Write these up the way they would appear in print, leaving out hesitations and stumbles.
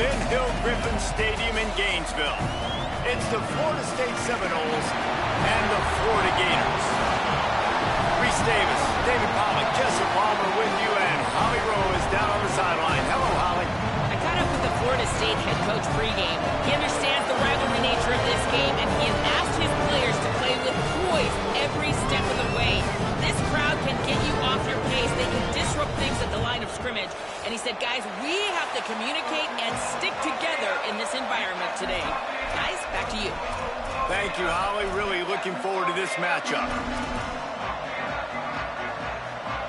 Ben Hill Griffin Stadium in Gainesville. It's the Florida State Seminoles and the Florida Gators. Reese Davis, David Pollock, Jesse Palmer with you, and Holly Rowe is down on the sideline. Hello, Holly. I caught up with the Florida State head coach pregame. He understands the rivalry nature of this game, and he has asked his players to play with poise every step of the way. This crowd can get you off your pace. They can disrupt things at the line of scrimmage. And he said, guys, we have to communicate and stick together in this environment today. Guys, back to you. Thank you, Holly. Really looking forward to this matchup.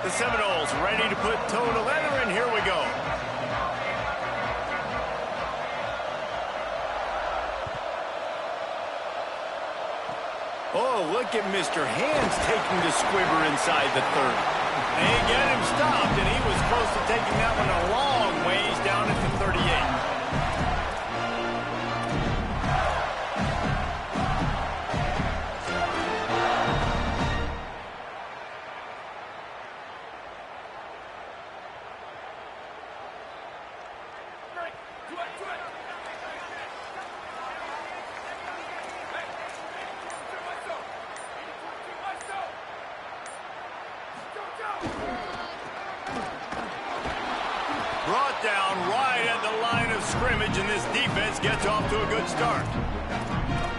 The Seminoles ready to put toe to leather, and here we go. Oh, look at Mr. Hands taking the squibber inside the 30. They get him stopped, and he was close to taking that one a long ways down at the 38. Brought down right at the line of scrimmage, and this defense gets off to a good start.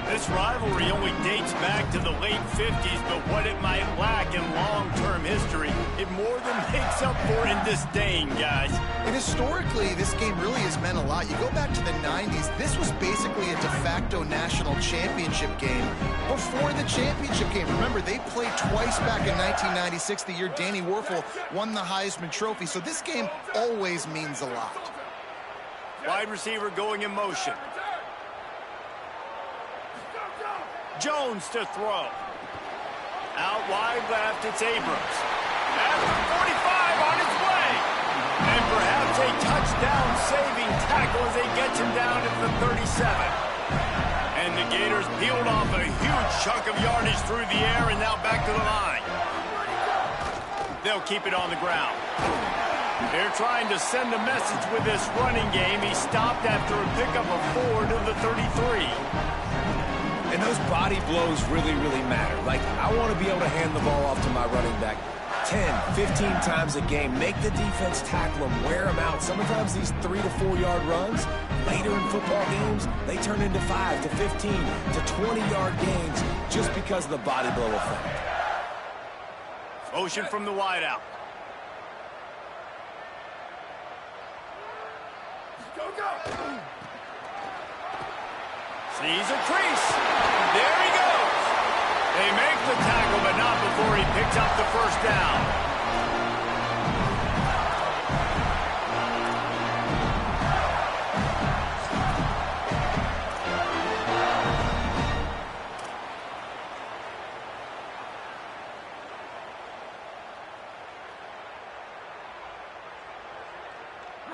This rivalry only dates back to the late 50s, but what it might lack in long-term history, it more than makes up for in disdain, guys. And historically, this game really has meant a lot. You go back to the 90s, this was basically a de facto national championship game before the championship game. Remember, they played twice back in 1996, the year Danny Werfel won the Heisman Trophy. So this game always means a lot. Wide receiver going in motion. Jones to throw. Out wide left, it's Abrams. At the 45 on his way. And perhaps a touchdown-saving tackle as they get him down at the 37. And the Gators peeled off a huge chunk of yardage through the air and now back to the line. They'll keep it on the ground. They're trying to send a message with this running game. He stopped after a pickup of 4 to the 33. And those body blows really, really matter. Like, I want to be able to hand the ball off to my running back 10, 15 times a game. Make the defense tackle them, wear them out. Sometimes these 3 to 4 yard runs, later in football games, they turn into 5 to 15 to 20 yard gains just because of the body blow effect. Motion from the wideout. Sees a crease. There he goes. They make the tackle, but not before he picks up the first down.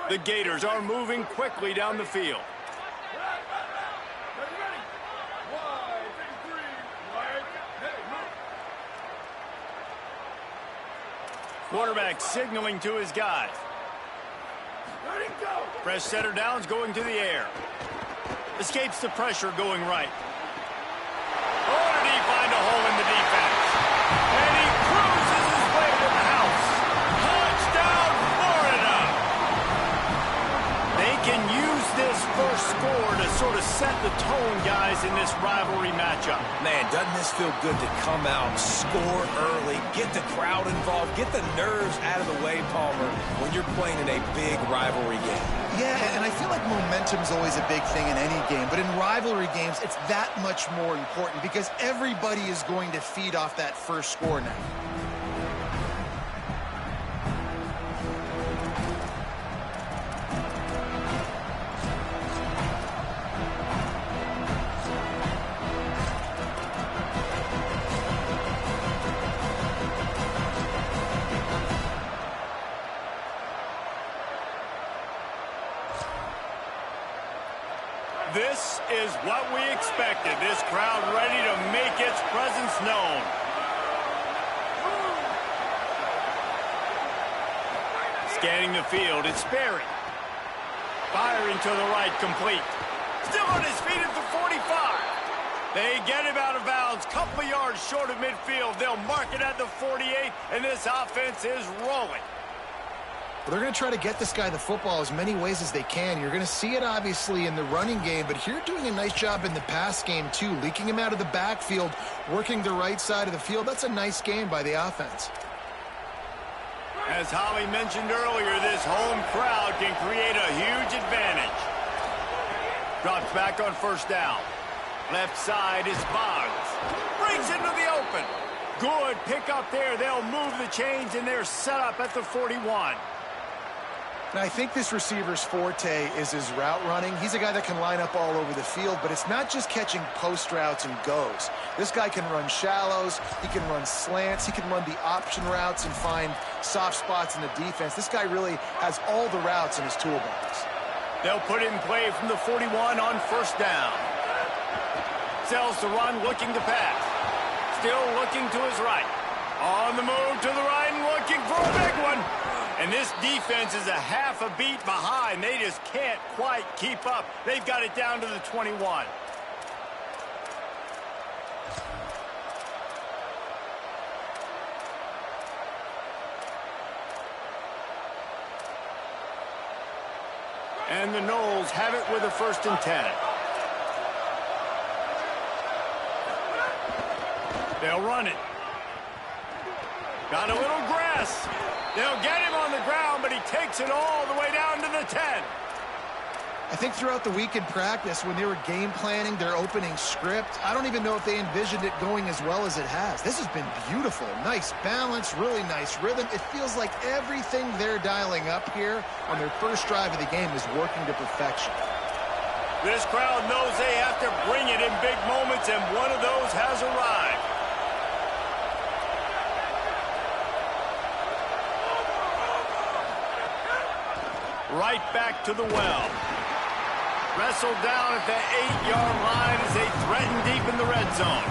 The Gators are moving quickly down the field. Quarterback signaling to his guys. Fresh setter downs going to the air. Escapes the pressure going right. Oh, did he find a hole in the defense? And he cruises his way to the house. Touchdown, Florida! They can use this first score to sort of set the tone, guys, in this rivalry matchup. Man, doesn't this feel good to come out, score early, get the crowd involved, get the nerves out of the way, Palmer, when you're playing in a big rivalry game. Yeah, and I feel like momentum's always a big thing in any game, but in rivalry games, it's that much more important because everybody is going to feed off that first score now. This is what we expected. This crowd ready to make its presence known. Scanning the field, it's Sperry. Firing to the right, complete. Still on his feet at the 45. They get him out of bounds, couple yards short of midfield. They'll mark it at the 48, and this offense is rolling. They're going to try to get this guy the football as many ways as they can. You're going to see it, obviously, in the running game, but here doing a nice job in the pass game, too. Leaking him out of the backfield, working the right side of the field. That's a nice game by the offense. As Holly mentioned earlier, this home crowd can create a huge advantage. Drops back on first down. Left side is Boggs. Brings into the open. Good pick up there. They'll move the chains, and they're set up at the 41. Now, I think this receiver's forte is his route running. He's a guy that can line up all over the field, but it's not just catching post routes and goes. This guy can run shallows, he can run slants, he can run the option routes and find soft spots in the defense. This guy really has all the routes in his toolbox. They'll put it in play from the 41 on first down. Sells to run, looking to pass. Still looking to his right. On the move to the right and looking for a big one. And this defense is a half a beat behind. They just can't quite keep up. They've got it down to the 21. And the Knowles have it with a 1st and 10. They'll run it. Got a little grass. They'll get him on the ground, but he takes it all the way down to the 10. I think throughout the week in practice, when they were game planning their opening script, I don't even know if they envisioned it going as well as it has. This has been beautiful. Nice balance, really nice rhythm. It feels like everything they're dialing up here on their first drive of the game is working to perfection. This crowd knows they have to bring it in big moments, and one of those has arrived. Right back to the well. Wrestled down at the 8-yard line as they threaten deep in the red zone.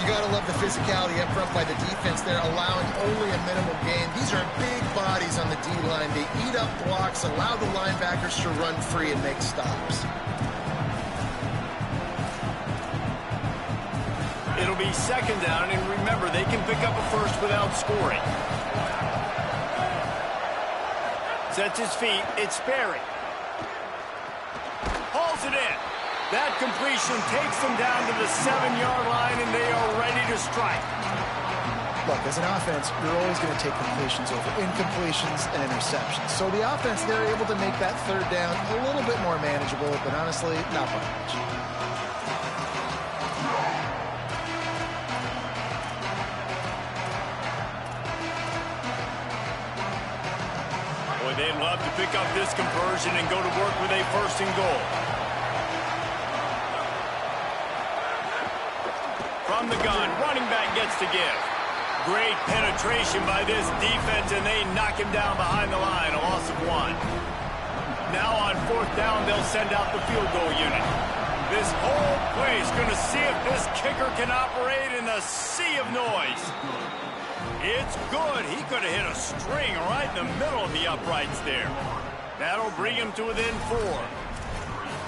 You got to love the physicality up front by the defense there, allowing only a minimal gain. These are big bodies on the D-line. They eat up blocks, allow the linebackers to run free and make stops. It'll be 2nd down, and remember, they can pick up a first without scoring. Sets his feet. It's Sperry. Hauls it in. That completion takes them down to the 7-yard line, and they are ready to strike. Look, as an offense, you're always going to take completions over incompletions and interceptions. So the offense, they're able to make that 3rd down a little bit more manageable, but honestly, not by much. They'd love to pick up this conversion and go to work with a 1st and goal. From the gun, running back gets to give. Great penetration by this defense, and they knock him down behind the line, a loss of 1. Now on 4th down, they'll send out the field goal unit. This whole place going to see if this kicker can operate in the sea of noise. It's good. He could have hit a string right in the middle of the uprights there. That'll bring him to within 4.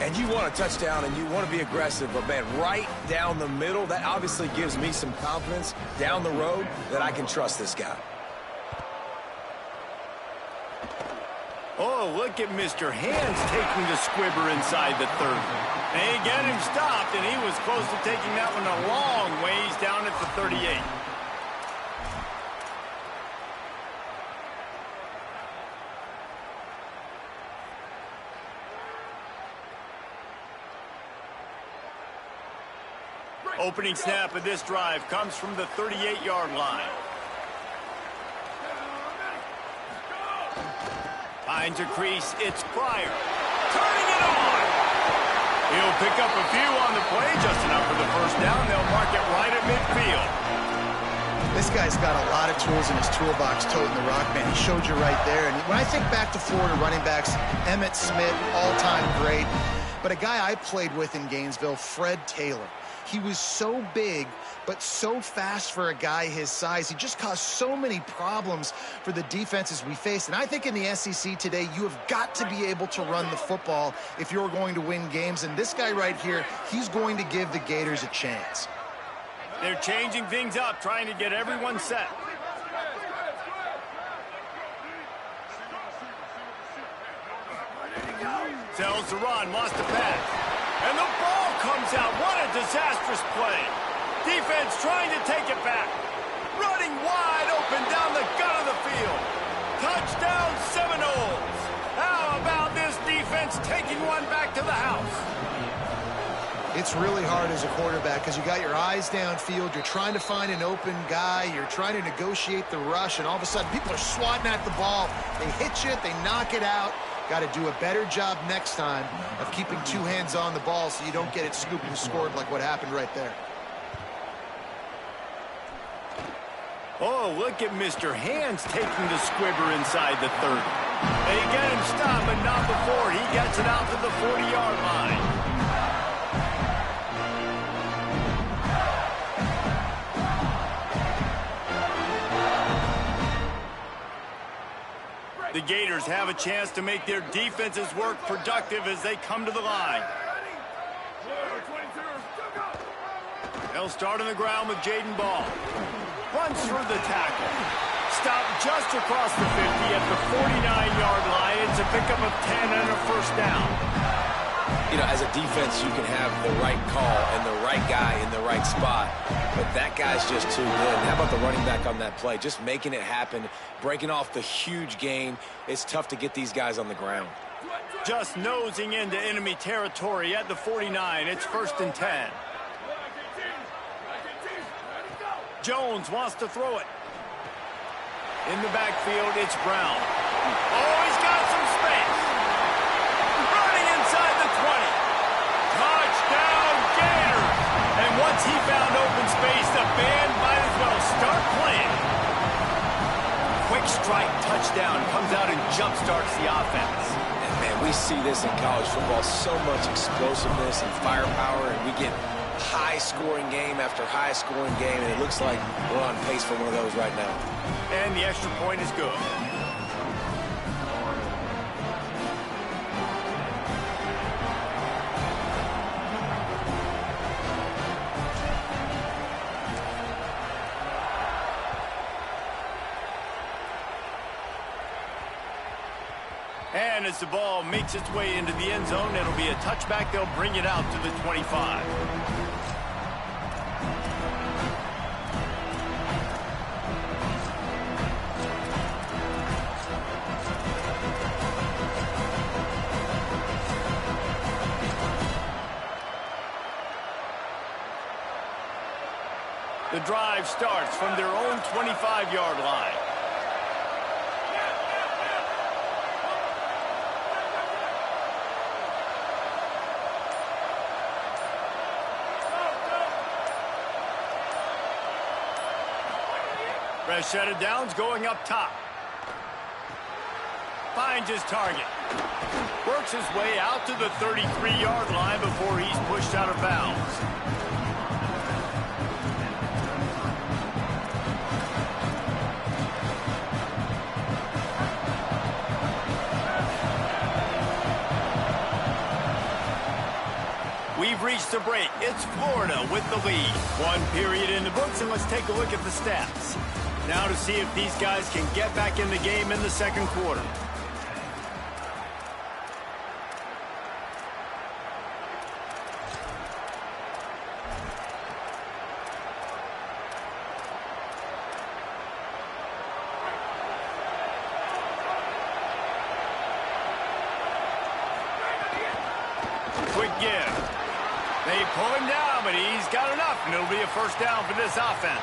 And you want a touchdown and you want to be aggressive, but man, right down the middle, that obviously gives me some confidence down the road that I can trust this guy. Oh, look at Mr. Hands taking the squibber inside the 30. They get him stopped, and he was close to taking that one a long ways down at the 38. Opening snap of this drive comes from the 38-yard line. Finds a crease. It's Pryor. Turning it on. He'll pick up a few on the play, just enough for the 1st down. They'll mark it right at midfield. This guy's got a lot of tools in his toolbox, toting the rock, man. He showed you right there. And when I think back to Florida running backs, Emmitt Smith, all-time great. But a guy I played with in Gainesville, Fred Taylor. He was so big, but so fast for a guy his size. He just caused so many problems for the defenses we faced. And I think in the SEC today, you have got to be able to run the football if you're going to win games. And this guy right here, he's going to give the Gators a chance. They're changing things up, trying to get everyone set. Sells to run, lost the pass. And the ball comes out. What a disastrous play. Defense trying to take it back. Running wide open down the gut of the field. Touchdown Seminoles. How about this defense taking one back to the house? It's really hard as a quarterback because you got your eyes downfield. You're trying to find an open guy. You're trying to negotiate the rush, and all of a sudden people are swatting at the ball. They hit you, they knock it out. Got to do a better job next time of keeping two hands on the ball so you don't get it scooped and scored like what happened right there. Oh, look at Mr. Hands taking the squibber inside the 30. They get him stopped, but not before he gets it out to the 40-yard line. The Gators have a chance to make their defenses work productive as they come to the line. They'll start on the ground with Jaden Ball. Runs through the tackle. Stopped just across the 50 at the 49-yard line. It's a pickup of 10 and a first down. You know, as a defense, you can have the right call and the right guy in the right spot, but that guy's just too good. How about the running back on that play? Just making it happen, breaking off the huge gain. It's tough to get these guys on the ground. Just nosing into enemy territory at the 49. It's 1st and 10. Jones wants to throw it. In the backfield, it's Brown. Oh, he's got some space. Running inside the 20. Touchdown, Gators. And once he found open space, the band might as well start playing. Quick strike touchdown comes out and jump-starts the offense. And, man, we see this in college football, so much explosiveness and firepower, and we get high-scoring game after high-scoring game, and it looks like we're on pace for one of those right now. And the extra point is good. And as the ball makes its way into the end zone, it'll be a touchback. They'll bring it out to the 25. The drive starts from their own 25-yard line. Set of downs going up top. Finds his target. Works his way out to the 33-yard line before he's pushed out of bounds. We've reached the break. It's Florida with the lead. One period in the books, and let's take a look at the stats. Now to see if these guys can get back in the game in the second quarter. Quick give. They pull him down, but he's got enough, and it'll be a first down for this offense.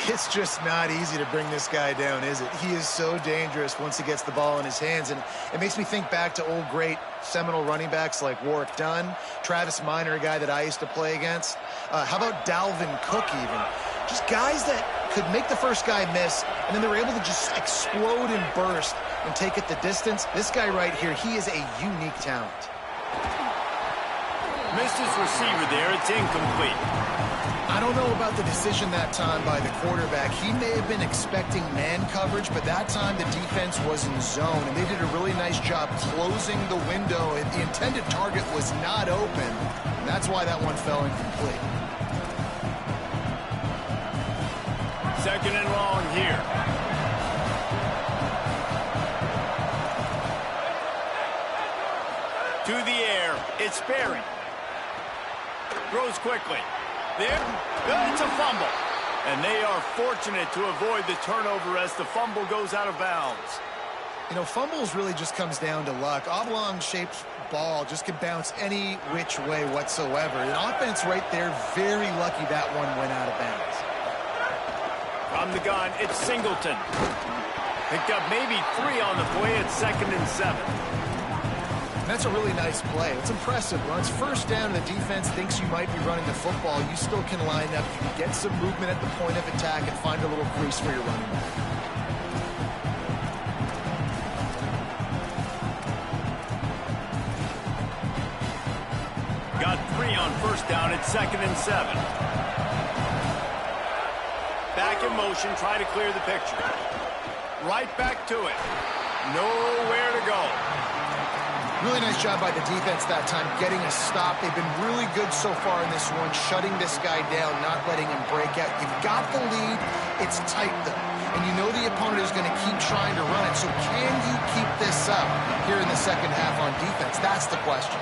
It's just not easy to bring this guy down, is it? He is so dangerous once he gets the ball in his hands, and it makes me think back to old great Seminole running backs like Warwick Dunn, Travis Minor, a guy that I used to play against. How about Dalvin Cook even? Just guys that could make the first guy miss, and then they were able to just explode and burst and take it the distance. This guy right here, he is a unique talent. Missed his receiver there. It's incomplete. I don't know about the decision that time by the quarterback. He may have been expecting man coverage, but that time the defense was in zone, and they did a really nice job closing the window. The intended target was not open. And that's why that one fell incomplete. Second and long here. To the air. It's Sperry. Throws quickly. There. It's a fumble. And they are fortunate to avoid the turnover as the fumble goes out of bounds. You know, fumbles really just comes down to luck. Oblong-shaped ball just can bounce any which way whatsoever. An offense right there, very lucky that one went out of bounds. From the gun, it's Singleton. Picked up maybe 3 on the play at 2nd and 7. That's a really nice play. It's impressive. When it's first down and the defense thinks you might be running the football, you still can line up. You can get some movement at the point of attack and find a little crease for your running back. Got 3 on first down at 2nd and 7. Back in motion, try to clear the picture. Right back to it. Nowhere to go. Really nice job by the defense that time, getting a stop. They've been really good so far in this one, shutting this guy down, not letting him break out. You've got the lead. It's tight, though. And you know the opponent is going to keep trying to run it. So can you keep this up here in the second half on defense? That's the question.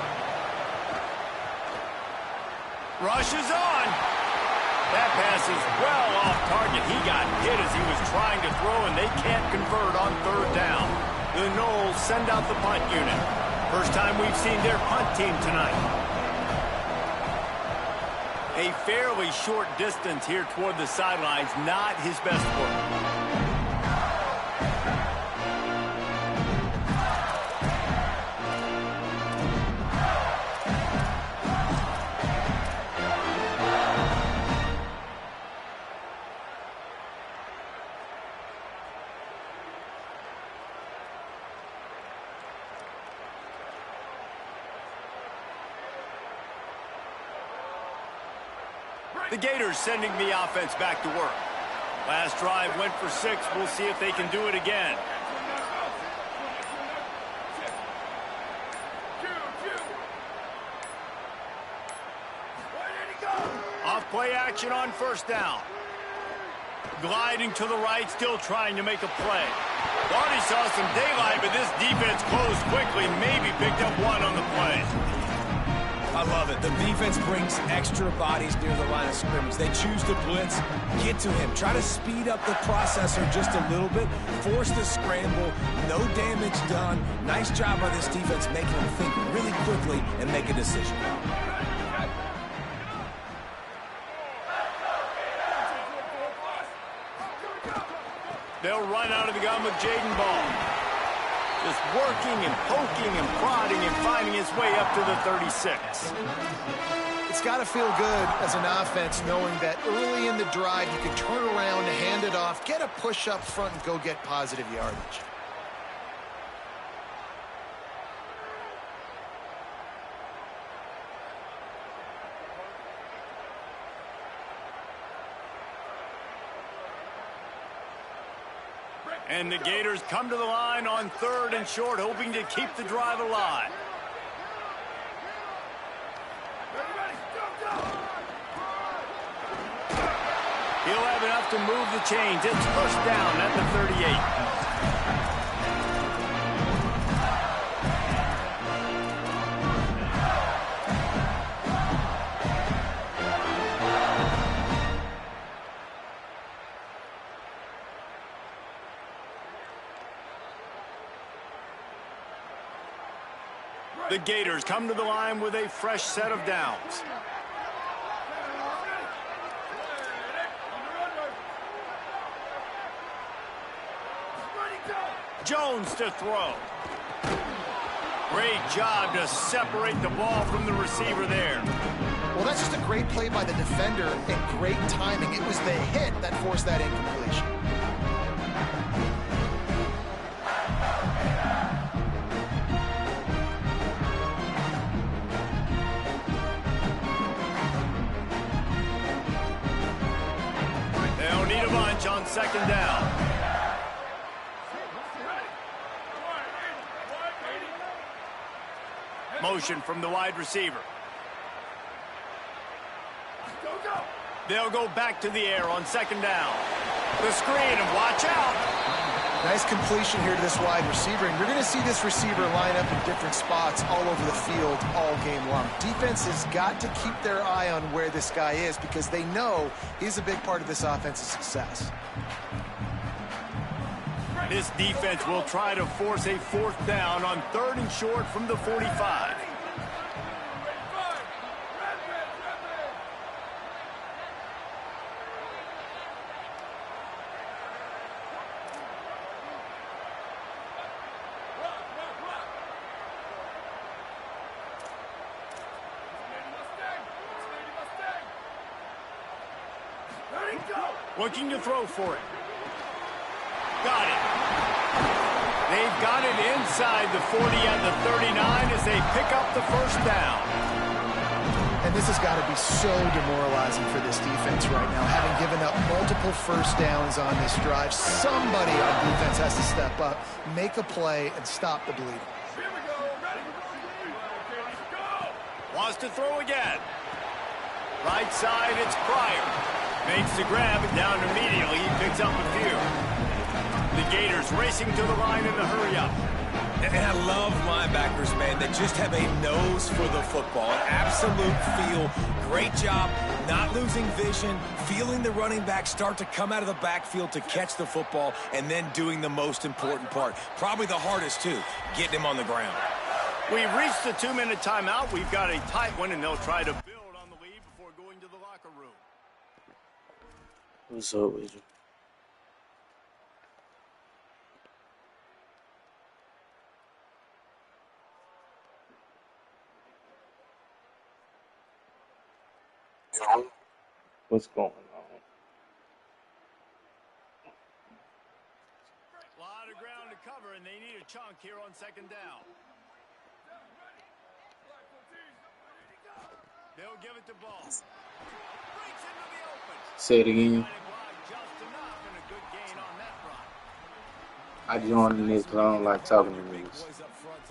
Rushes on. That pass is well off target. He got hit as he was trying to throw, and they can't convert on 3rd down. The Noles send out the punt unit. First time we've seen their punt team tonight. A fairly short distance here toward the sidelines, not his best work. The Gators sending the offense back to work. Last drive went for 6. We'll see if they can do it again. Off play action on first down. Gliding to the right, still trying to make a play. Thought he saw some daylight, but this defense closed quickly. Maybe picked up 1 on the play. I love it. The defense brings extra bodies near the line of scrimmage. They choose to blitz, get to him, try to speed up the processor just a little bit, force the scramble, no damage done. Nice job by this defense making him think really quickly and make a decision. They'll run out of the gun with Jaden Ball. Just working and poking and prodding and finding his way up to the 36. It's got to feel good as an offense knowing that early in the drive you can turn around, hand it off, get a push up front, and go get positive yardage. And the Gators come to the line on 3rd and short, hoping to keep the drive alive. He'll have enough to move the chains. It's first down at the 38. The Gators come to the line with a fresh set of downs. Jones to throw. Great job to separate the ball from the receiver there. Well, that's just a great play by the defender and great timing. It was the hit that forced that incompletion. second down. Motion from the wide receiver. They'll go back to the air on second down. The screen, and watch out. Nice completion here to this wide receiver, and you're going to see this receiver line up in different spots all over the field all game long. Defense has got to keep their eye on where this guy is because they know he's a big part of this offense's success. This defense will try to force a fourth down on 3rd and short from the 45. Looking to throw for it. Got it. They've got it inside the 40 at the 39 as they pick up the first down. And this has got to be so demoralizing for this defense right now. Having given up multiple first downs on this drive, somebody on defense has to step up, make a play, and stop the bleeding. Wants to throw again. Right side, it's Pryor. Makes the grab and down immediately. He picks up a few. The Gators racing to the line in the hurry-up. And I love linebackers, man, that just have a nose for the football, an absolute feel. Great job not losing vision, feeling the running back start to come out of the backfield to catch the football, and then doing the most important part. Probably the hardest, too, getting him on the ground. We've reached the 2-minute timeout. We've got a tight one, and they'll try to build on the lead before going to the locker room. What's up with you? What's going on? A lot of ground to cover, and they need a chunk here on second down. They'll give it to Ball. Breaks into the open. Say it again. I joined in this because I don't like talking to niggas.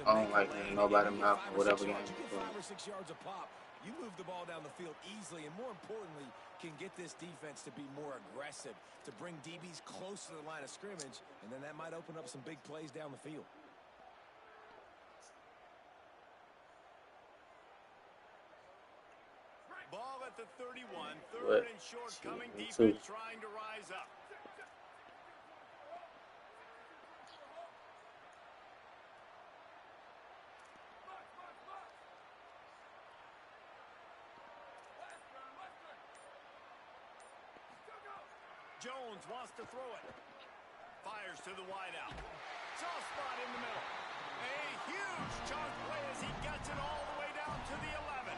I don't like hearing nobody mouth or whatever game is playing. 5 or 6 yards a pop. You move the ball down the field easily, and more importantly, can get this defense to be more aggressive, to bring DBs close to the line of scrimmage, and then that might open up some big plays down the field. Ball at the 31, 3rd What? and short coming, Me defense too. trying to rise up. Jones wants to throw it. Fires to the wideout. Soft spot in the middle. A huge chunk play as he gets it all the way down to the 11.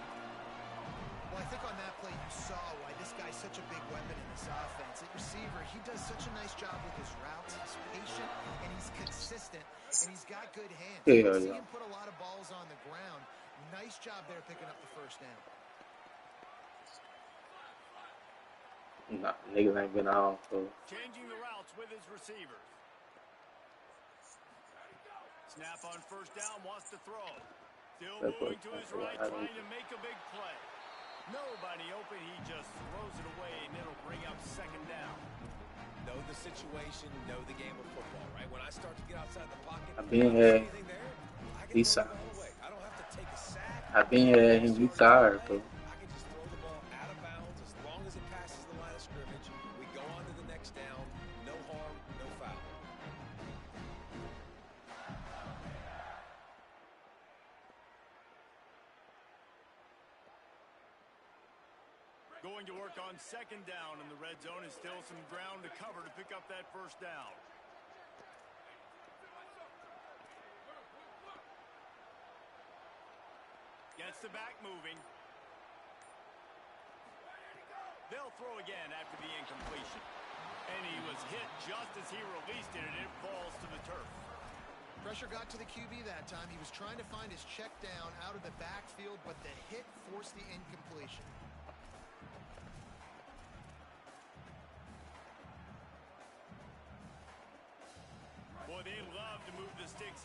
Well, I think on that play you saw why this guy's such a big weapon in this offense. At receiver, he does such a nice job with his routes. He's patient, and he's consistent, and he's got good hands. Yeah, You see yeah. him put a lot of balls on the ground. Nice job there picking up the first down. Nah, niggas ain't been on, so Changing the routes with his receivers. Snap on first down, wants to throw. Still That's moving what- to his that's what right, I trying do. to make a big play. Nobody open, he just throws it away, and it'll bring up second down. Know the situation, know the game of football, right? When I start to get outside the pocket, I've been if here. there's anything there, I can He's throw the sorry. ball away. I don't have to take a sack. I've been here and he tired, bro. I can just throw the ball out of bounds as long as it passes the line of scrimmage. We go on to the next down. No harm, no foul. Going to work on second down in the red zone, and still some ground to cover to pick up that first down. Gets the back moving. They'll throw again after the incompletion. And he was hit just as he released it, and it falls to the turf. Pressure got to the QB that time. He was trying to find his check down out of the backfield, but the hit forced the incompletion.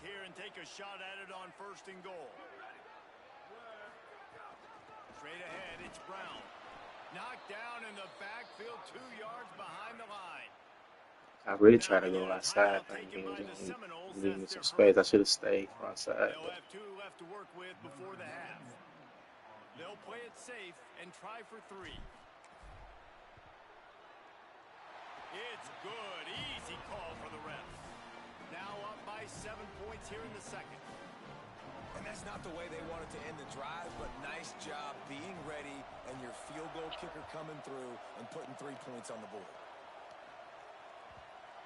here and take a shot at it on 1st and goal. Straight ahead, it's Brown. Knocked down in the backfield, 2 yards behind the line. I really try to go outside, but he was leaving me some space. I should have stayed front side. They'll have 2 left to work with before the half. They'll play it safe and try for 3. It's good. Easy call for the refs. Now up by 7 points here in the second. And that's not the way they wanted to end the drive, but nice job being ready and your field goal kicker coming through and putting 3 points on the board.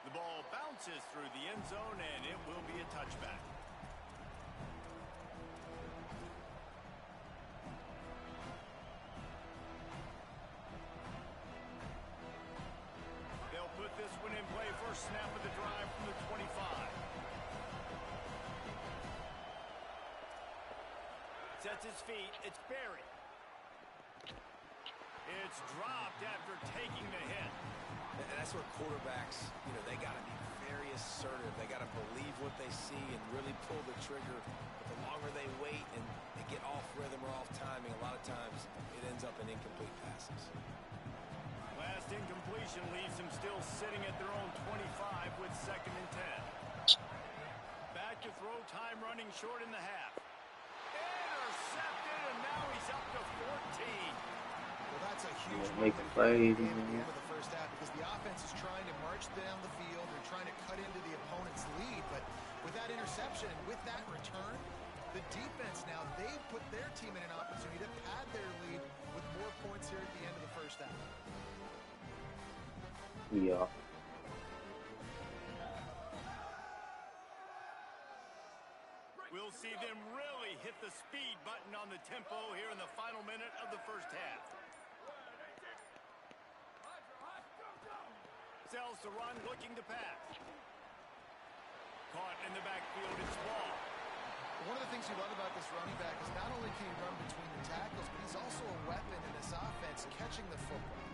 The ball bounces through the end zone, and it will be a touchback. They'll put this one in play. First snap of the drive from the 25. Sets his feet. It's Barry. It's dropped after taking the hit. And that's where quarterbacks, they got to be very assertive. They got to believe what they see and really pull the trigger. But the longer they wait and they get off rhythm or off timing, a lot of times it ends up in incomplete passes. Last incompletion leaves them still sitting at their own 25 with 2nd and 10. Back to throw, time running short in the half. Intercepted, and now he's up to 14. Well, that's a huge making plays at the end of the first half because the offense is trying to march down the field. They're trying to cut into the opponent's lead, but with that interception, with that return, the defense now, they've put their team in an opportunity to pad their lead with more points here at the end of the first half. Yeah. We'll see them really hit the speed button on the tempo here in the final minute of the first half. Sells to run, looking to pass. Caught in the backfield, it's Wall. One of the things you love about this running back is not only can he run between the tackles, but he's also a weapon in this offense, catching the football.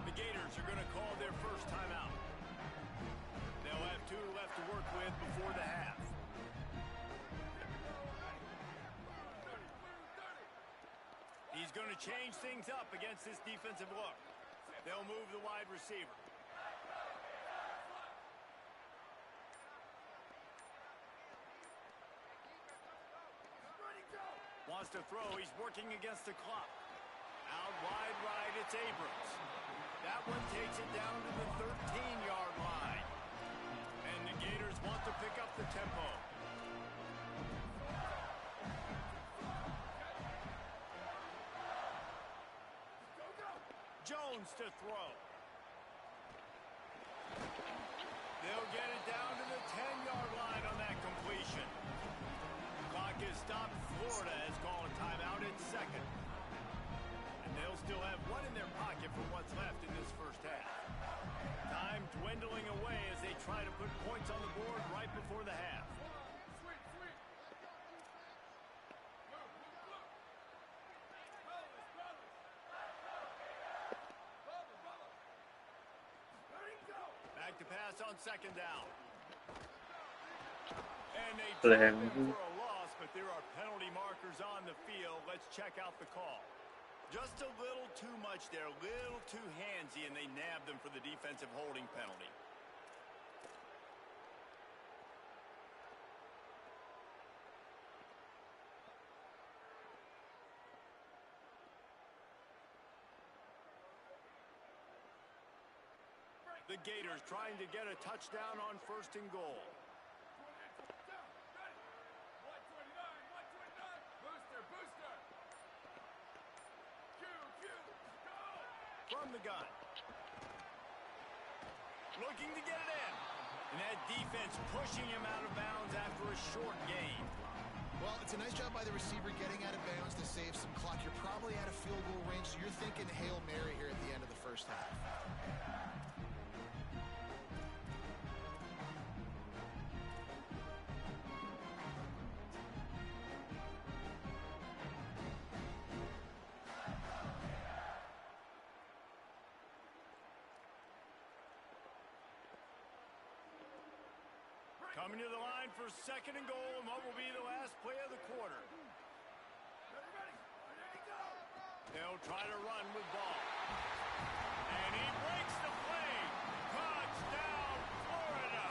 The Gators are going to call their first timeout. They'll have 2 left to work with before the half. He's going to change things up against this defensive look. They'll move the wide receiver. Wants to throw. He's working against the clock. Out wide right, it's Abrams. That one takes it down to the 13-yard line. And the Gators want to pick up the tempo. Jones to throw. They'll get it down to the 10-yard line on that completion. Clock is stopped. Florida has called a timeout at 2nd. And they'll still have 1 in their pocket for what's left in this first half. Time dwindling away as they try to put points on the board right before the half. Back to pass on 2nd down. And they drop him for a loss, but there are penalty markers on the field. Let's check out the call. Just a little too much there, a little too handsy, and they nabbed them for the defensive holding penalty. The Gators trying to get a touchdown on 1st and goal. From the gun. Looking to get it in. And that defense pushing him out of bounds after a short gain. Well, it's a nice job by the receiver getting out of bounds to save some clock. You're probably out of field goal range, so you're thinking Hail Mary here at the end of the first half. Coming to the line for second and goal, and what will be the last play of the quarter. They'll try to run with ball. And he breaks the play. Touchdown, Florida.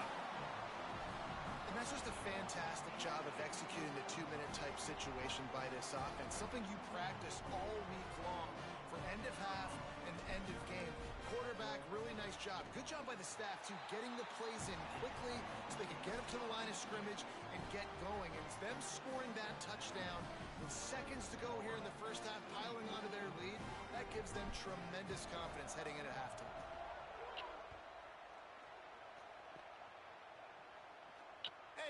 And that's just a fantastic job of executing the 2-minute type situation by this offense. Something you practice all week long for end of half and end of game. Quarterback, really nice job. Good job by the staff, too, getting the plays in quickly so they can get up to the line of scrimmage and get going. And it's them scoring that touchdown with seconds to go here in the first half, piling onto their lead. That gives them tremendous confidence heading into halftime.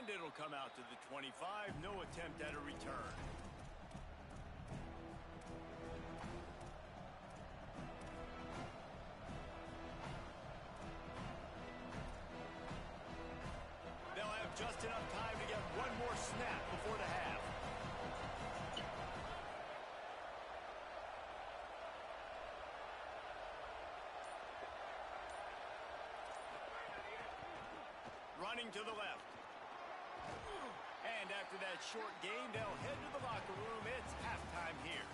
And it'll come out to the 25. No attempt at a return. Just enough time to get one more snap before the half. Running to the left. And after that short game, they'll head to the locker room. It's halftime here.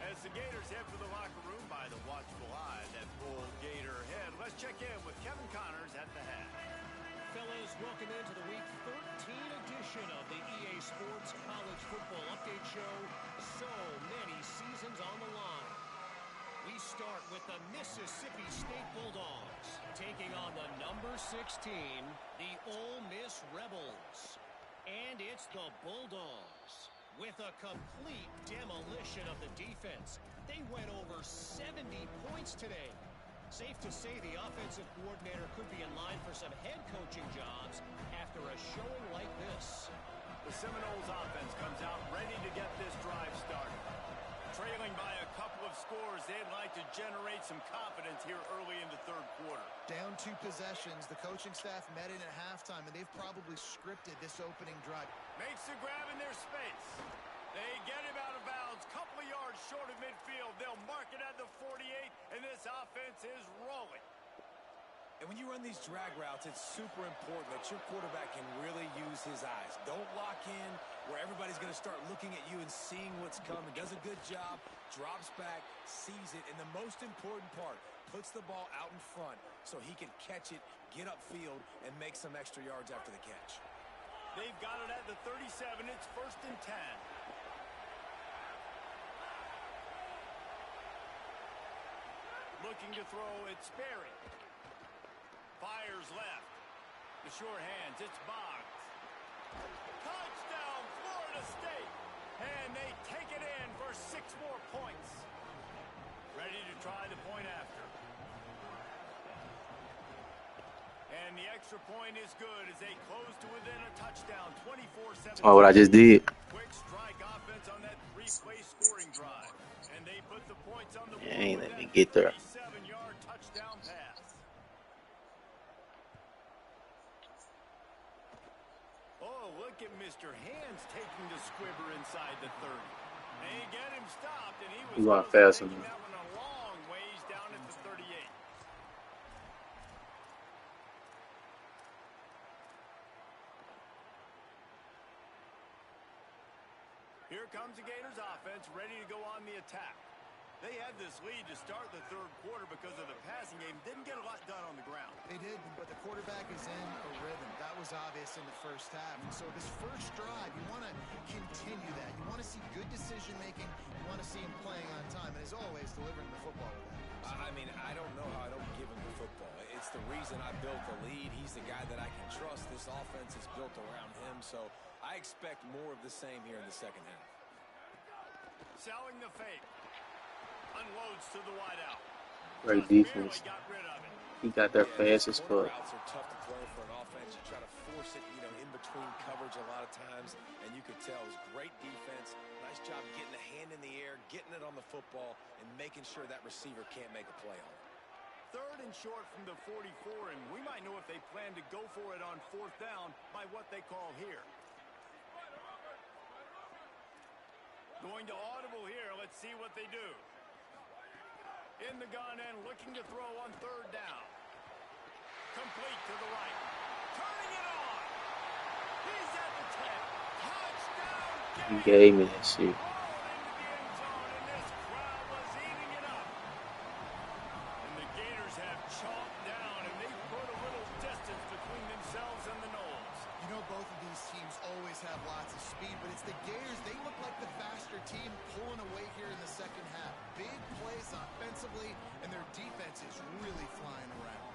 As the Gators head for the locker room by the watchful eye that Bull Gator head, let's check in with Kevin Connors at the half. Fellas, welcome into the Week 13 edition of the EA Sports College Football Update Show. So many seasons on the line. We start with the Mississippi State Bulldogs taking on the number 16, the Ole Miss Rebels. And it's the Bulldogs with a complete demolition of the defense. They went over 70 points today. Safe to say the offensive coordinator could be in line for some head coaching jobs after a showing like this. The Seminoles offense comes out ready to get this drive started. Trailing by a couple of scores, they'd like to generate some confidence here early in the third quarter. Down 2 possessions, the coaching staff met in at halftime, and they've probably scripted this opening drive. Makes the grab in their space. They get him out of bounds, couple of yards short of midfield. They'll mark it at the 48, and this offense is rolling. And when you run these drag routes, it's super important that your quarterback can really use his eyes. Don't lock in where everybody's going to start looking at you and seeing what's coming. Does a good job, drops back, sees it, and the most important part, puts the ball out in front so he can catch it, get upfield, and make some extra yards after the catch. They've got it at the 37. It's 1st and 10. Looking to throw, it's Sperry. Fires left. The short hands, it's Boggs. Touchdown, Florida State. And they take it in for 6 more points. Ready to try the point after. And the extra point is good as they close to within a touchdown, 24-17. Oh, what I just did. Quick strike offense on that 3-play scoring drive. And they put the points on the board. Ain't let me get there. 37-yard touchdown pass. Oh, look at Mr. Hands taking the squibber inside the 30. They get him stopped, and he was going fast taking enough. that one a long ways down at the 38. Here comes the Gators offense ready to go on the attack. They had this lead to start the third quarter because of the passing game. Didn't get a lot done on the ground. They did, but the quarterback is in a rhythm. That was obvious in the first half. And so this first drive, you want to continue that. You want to see good decision-making. You want to see him playing on time. And as always, delivering the football with that. I mean, I don't know how I don't give him the football. It's the reason I built the lead. He's the guy that I can trust. This offense is built around him. So I expect more of the same here in the second half. Selling the fake. Unloads to the wideout. Great defense. He got there fast as fuck. Routes are tough to throw for an offense. You try to force it, in between coverage a lot of times, and you could tell it was great defense. Nice job getting a hand in the air, getting it on the football, and making sure that receiver can't make a play on it. 3rd and short from the 44, and we might know if they plan to go for it on 4th down by what they call here. Going to audible here. Let's see what they do. In the gun and looking to throw on 3rd down. Complete to the right. Turning it on. He's at the 10. Touchdown, He Gators. gave me that shit. Rolling into the end zone, and this crowd was eating it up. And the Gators have chalked down, and they put a little distance between themselves and the Noles. You know, both of these teams always have lots of speed, but it's the Gators. They look like the faster team pulling away here in the second half. Big plays offensively, and their defense is really flying around.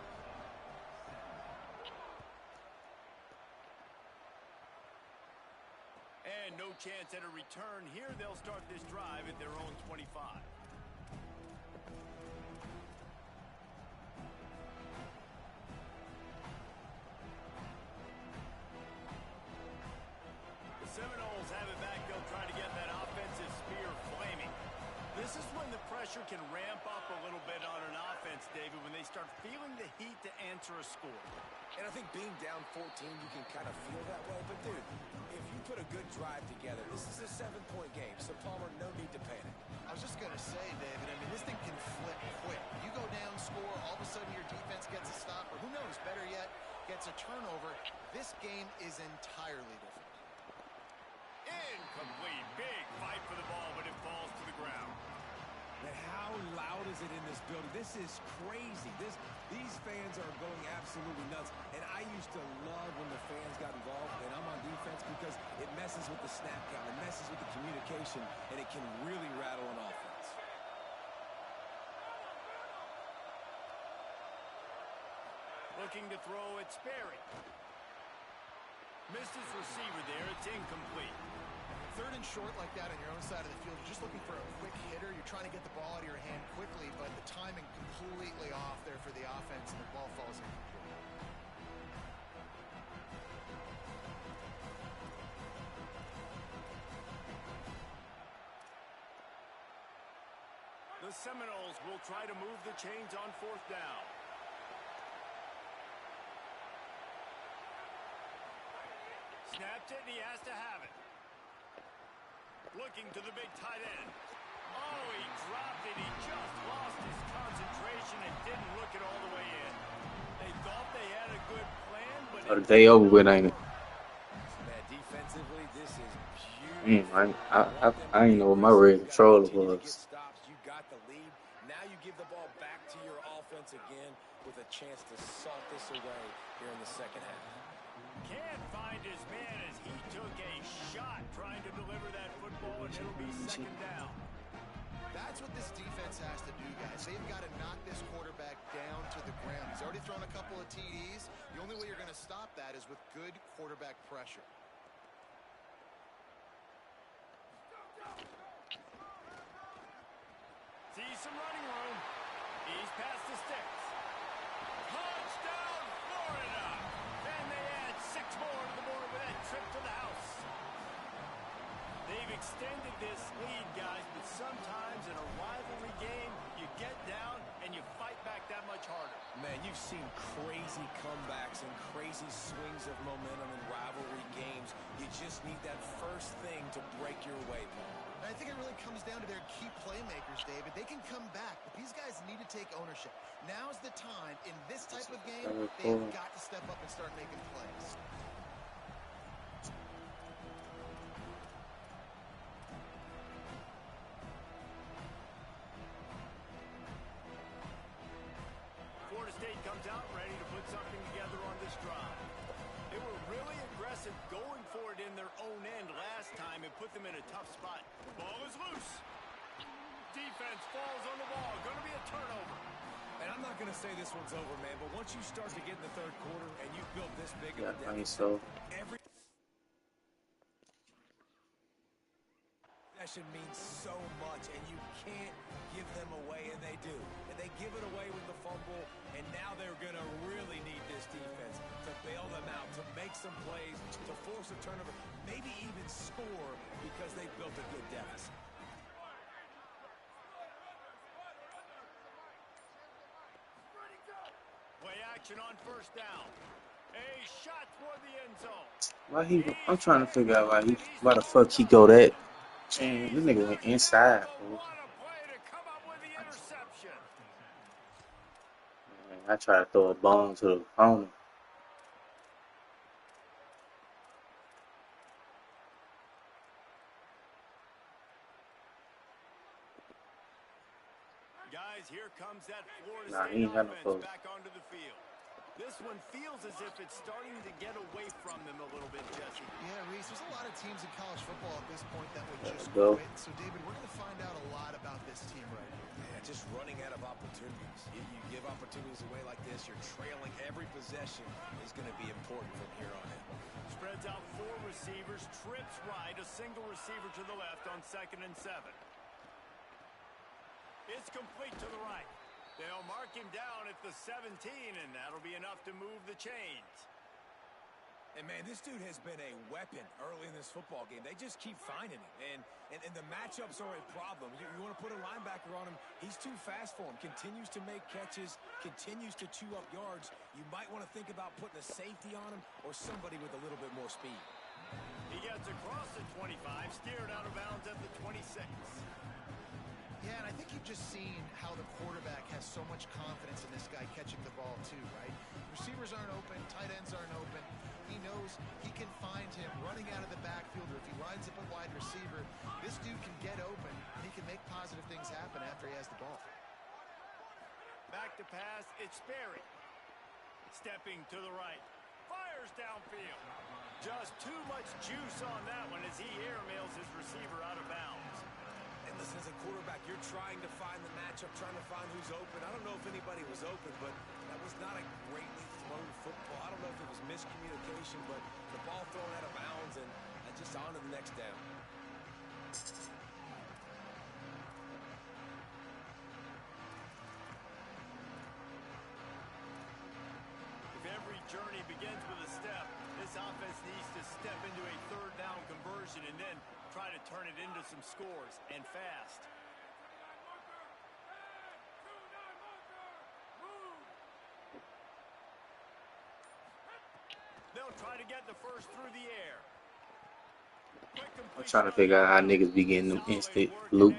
And no chance at a return here. They'll start this drive at their own 25. The Seminoles have it back. They'll try to get that offensive spear flaming. This is when the pressure can ramp up a little bit on an offense, David, when they start feeling the heat to answer a score. And I think being down 14, you can kind of feel that way. But, dude, if you put a good drive together, this is a 7-point game. So, Palmer, no need to panic. I was just going to say, David, I mean, this thing can flip quick. You go down, score, all of a sudden your defense gets a stop, or who knows, better yet, gets a turnover. This game is entirely different. Incomplete. Big fight for the ball, but it falls to the ground. Man, how loud is it in this building? This is crazy. These fans are going absolutely nuts. And I used to love when the fans got involved, and I'm on defense, because it messes with the snap count, it messes with the communication, and it can really rattle an offense. Looking to throw it, Sperry. Missed his receiver there. It's incomplete. Third and short like that on your own side of the field, you're just looking for a quick hitter. You're trying to get the ball out of your hand quickly, but the timing completely off there for the offense, and the ball falls incomplete. The Seminoles will try to move the chains on fourth down. Snapped it, and he has to have it. Looking to the big tight end. Oh, he dropped it. He just lost his concentration and didn't look it all the way in. They thought they had a good plan, but Or the day over with, ain't it? Man, defensively, this is I beautiful. ain't know what my red controller was. You got the lead. Now you give the ball back to your offense again with a chance to salt this away here in the second half. can't find his man as he took a shot trying to deliver that football, and it'll be second down. That's what this defense has to do, guys. They've got to knock this quarterback down to the ground. He's already thrown a couple of TDs. The only way you're going to stop that is with good quarterback pressure. Sees some running room. He's past the sticks. Touchdown, Florida! And they add 6 more to the board with that trip to the house. They've extended this lead, guys, but sometimes in a rivalry game, you get down and you fight back that much harder. Man, you've seen crazy comebacks and crazy swings of momentum in rivalry games. You just need that first thing to break your way, Paul. I think it really comes down to their key playmakers, David. They can come back, but these guys need to take ownership. Now's the time. In this type of game, they've got to step up and start making plays. Florida State comes out ready to put something together on this drive. They were really aggressive going for it in their own end last time and put them in a tough spot. Ball is loose. Defense falls on the ball. Going to be a turnover. And I'm not going to say this one's over, man, but once you start to get in the third quarter and you've built this big of a I think deficit, so. every possession means so much, and you can't give them away, and they do. And they give it away with the fumble, and now they're going to really need this defense to bail them out, to make some plays, to force a turnover, maybe even score because they've built a good deficit. Play action on first down. A shot toward the end zone. I'm trying to figure out why the fuck he go that. Man, this nigga went inside. Bro. What a play to come up with the interception. Man, I tried to throw a bone to the opponent. Guys, here comes that Florida Nah, State he ain't got no offense post. back onto the field. This one feels as if it's starting to get away from them a little bit, Jesse. Yeah, Reese, there's a lot of teams in college football at this point that would Let's just go. quit. So, David, we're going to find out a lot about this team right here. Yeah, just running out of opportunities. You give opportunities away like this, you're trailing. Every possession is going to be important from here on in. Spreads out 4 receivers, trips right, a single receiver to the left on 2nd and 7. It's complete to the right. They'll mark him down at the 17, and that'll be enough to move the chains. And, man, this dude has been a weapon early in this football game. They just keep finding him. And the matchups are a problem. You want to put a linebacker on him, he's too fast for him. Continues to make catches, continues to chew up yards. You might want to think about putting a safety on him or somebody with a little bit more speed. He gets across the 25, steered out of bounds at the 26. Yeah, and I think you've just seen how the quarterback has so much confidence in this guy catching the ball too, right? Receivers aren't open, tight ends aren't open. He knows he can find him running out of the backfield, or if he lines up a wide receiver, this dude can get open, and he can make positive things happen after he has the ball. Back to pass, it's Sperry. Stepping to the right. Fires downfield. Just too much juice on that one as he airmails his receiver out of bounds. And listen, as a quarterback, you're trying to find the matchup, trying to find who's open. I don't know if anybody was open, but that was not a greatly thrown football. I don't know if it was miscommunication, but the ball thrown out of bounds and just on to the next down. If every journey begins with a step, this offense needs to step into a 3rd down conversion and then try to turn it into some scores, and fast. They'll try to get the first through the air. I'm trying to figure out how niggas be getting them instant loop.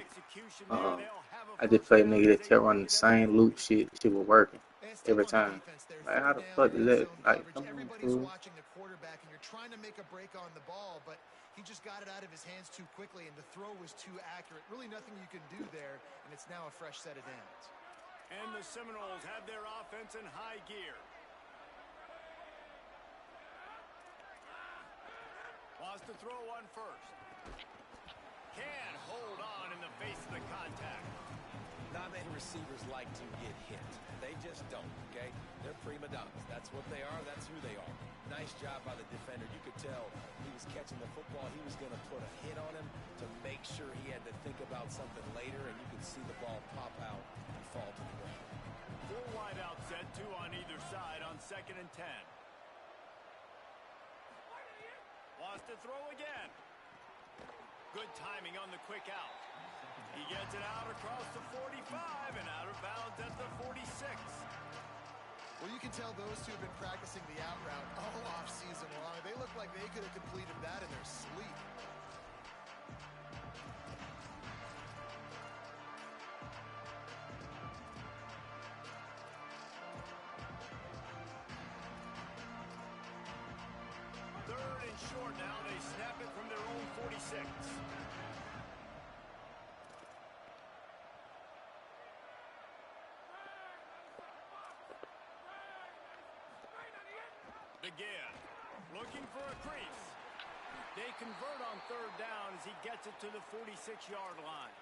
I just played a nigga that kept running the same loop shit. Shit was working every time. Like, how the fuck is that? Like, come on, everybody's fool. watching the quarterback, and you're trying to make a break on the ball, but he just got it out of his hands too quickly, and the throw was too accurate. Really nothing you can do there, and it's now a fresh set of downs. And the Seminoles have their offense in high gear. Wants to throw one first. Can't hold on in the face of the contact. Not many receivers like to get hit. They just don't, okay? They're prima donnas. That's what they are. That's who they are. Nice job by the defender. You could tell he was catching the football. He was going to put a hit on him to make sure he had to think about something later, and you could see the ball pop out and fall to the ground. 4 wide out set, 2 on either side on 2nd and 10. Wants to throw again. Good timing on the quick out. He gets it out across the 45 and out of bounds at the 46. Well, you can tell those two have been practicing the out route all off season long. They look like they could have completed that in their sleep. Short now, they snap it from their own 46. Again, looking for a crease. They convert on 3rd down as he gets it to the 46-yard line.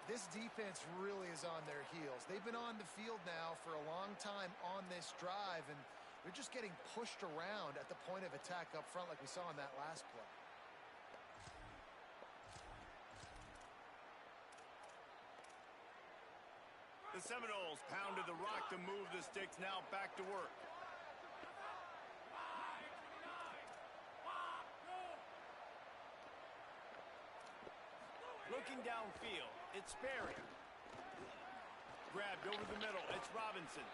This defense really is on their heels. They've been on the field now for a long time on this drive, and they're just getting pushed around at the point of attack up front like we saw in that last play. The Seminoles pounded the rock to move the sticks, now back to work. Looking downfield, it's Sperry. Grabbed over the middle, it's Robinson.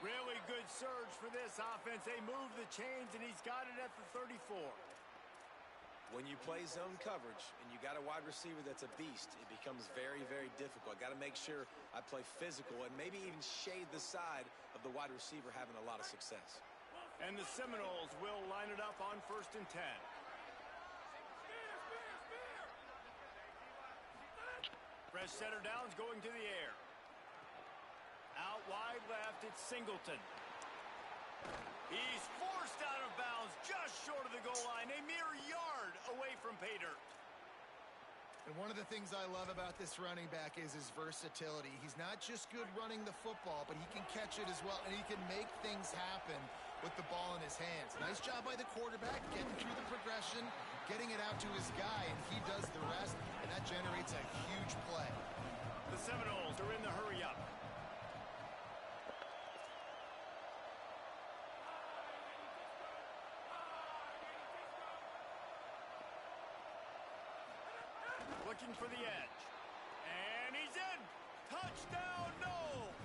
Really good surge for this offense. They move the chains, and he's got it at the 34. When you play zone coverage and you got a wide receiver that's a beast, it becomes very, very difficult. I got to make sure I play physical and maybe even shade the side of the wide receiver having a lot of success. And the Seminoles will line it up on 1st and 10. Fresh center downs going to the air. wide left, it's Singleton. He's forced out of bounds just short of the goal line, a mere yard away from pay dirt. And one of the things I love about this running back is his versatility. He's not just good running the football, but he can catch it as well, and he can make things happen with the ball in his hands. Nice job by the quarterback, getting through the progression, getting it out to his guy, and he does the rest, and that generates a huge play. The Seminoles are in the hurry-up. Looking for the edge. And he's in. Touchdown, Knowles.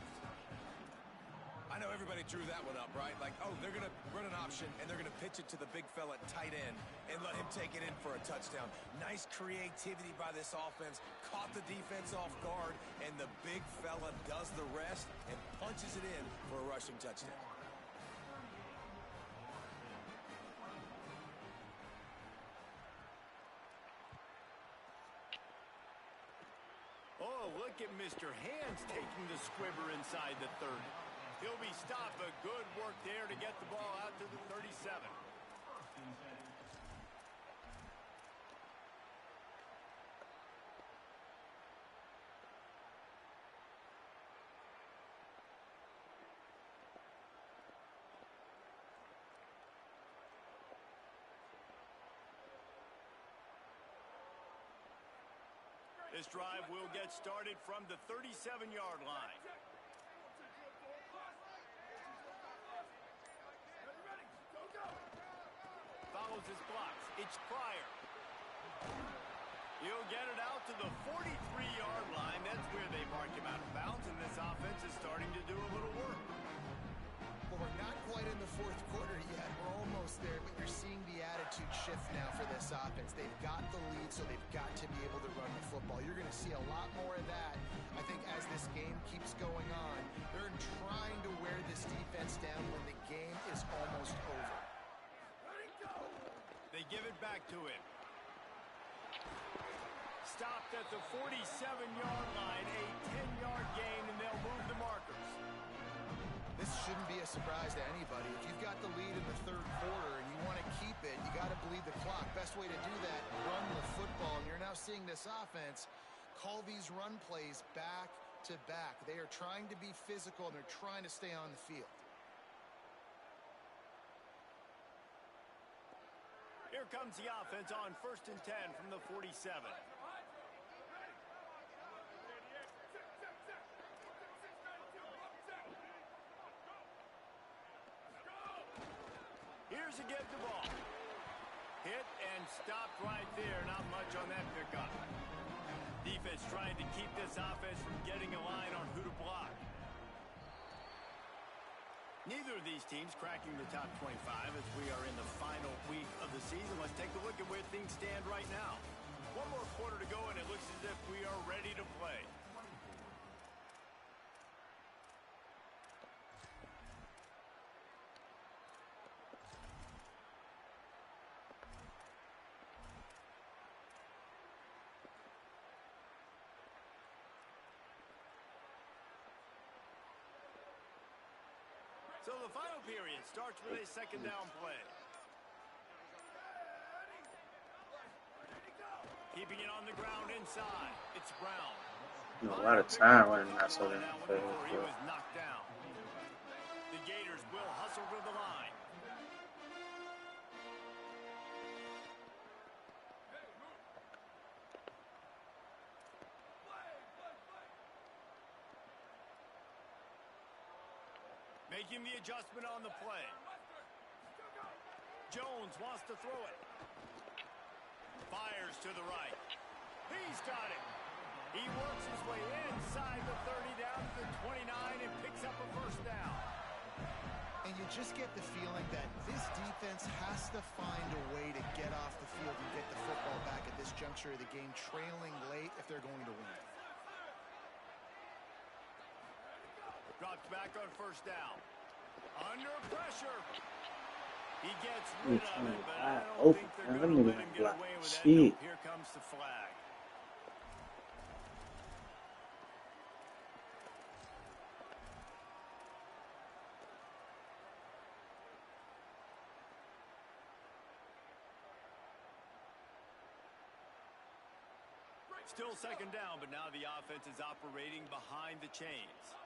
I know everybody drew that one up, right? Like, oh, they're going to run an option, and they're going to pitch it to the big fella at tight end and let him take it in for a touchdown. Nice creativity by this offense. Caught the defense off guard, and the big fella does the rest and punches it in for a rushing touchdown. Oh, look at Mr. Hands taking the squibber inside the 30. He'll be stopped, but good work there to get the ball out to the 37. This drive will get started from the 37-yard line. Follows his blocks. It's Pryor. He'll get it out to the 43-yard line. That's where they marked him out of bounds, and this offense is starting to do a little work. Well, we're not quite in the fourth quarter yet. We're almost there, but you're seeing the attitude shift now for this offense. They've got the lead, so they've got to be able to run the football. You're going to see a lot more of that, I think, as this game keeps going on. They're trying to wear this defense down when the game is almost over. They give it back to him. Stopped at the 47-yard line, a 10-yard gain, and they'll move the markers. This shouldn't be a surprise to anybody. If you've got the lead in the third quarter and you want to keep it, you got to bleed the clock. Best way to do that, run the football. And you're now seeing this offense call these run plays back to back. They are trying to be physical, and they're trying to stay on the field. Here comes the offense on 1st and 10 from the 47. Here's a get the ball. Hit and stopped right there. Not much on that pickup. Defense trying to keep this offense from getting a line on who to block. Neither of these teams cracking the top 25 as we are in the final week of the season. Let's take a look at where things stand right now. One more quarter to go, and it looks as if we are ready to play. So the final period starts with a second down play. Keeping it on the ground inside. It's Brown. A lot of time running that so damn fast. He was knocked down. The Gators will hustle to the line. Making the adjustment on the play. Jones wants to throw it. Fires to the right. He's got it. He works his way inside the 30 down to the 29 and picks up a first down. And you just get the feeling that this defense has to find a way to get off the field and get the football back at this juncture of the game, trailing late if they're going to win. Drops back on first down. Under pressure. He gets rid of it, but I don't think they're going to let him get away with that. No, here comes the flag. Still second down, but now the offense is operating behind the chains.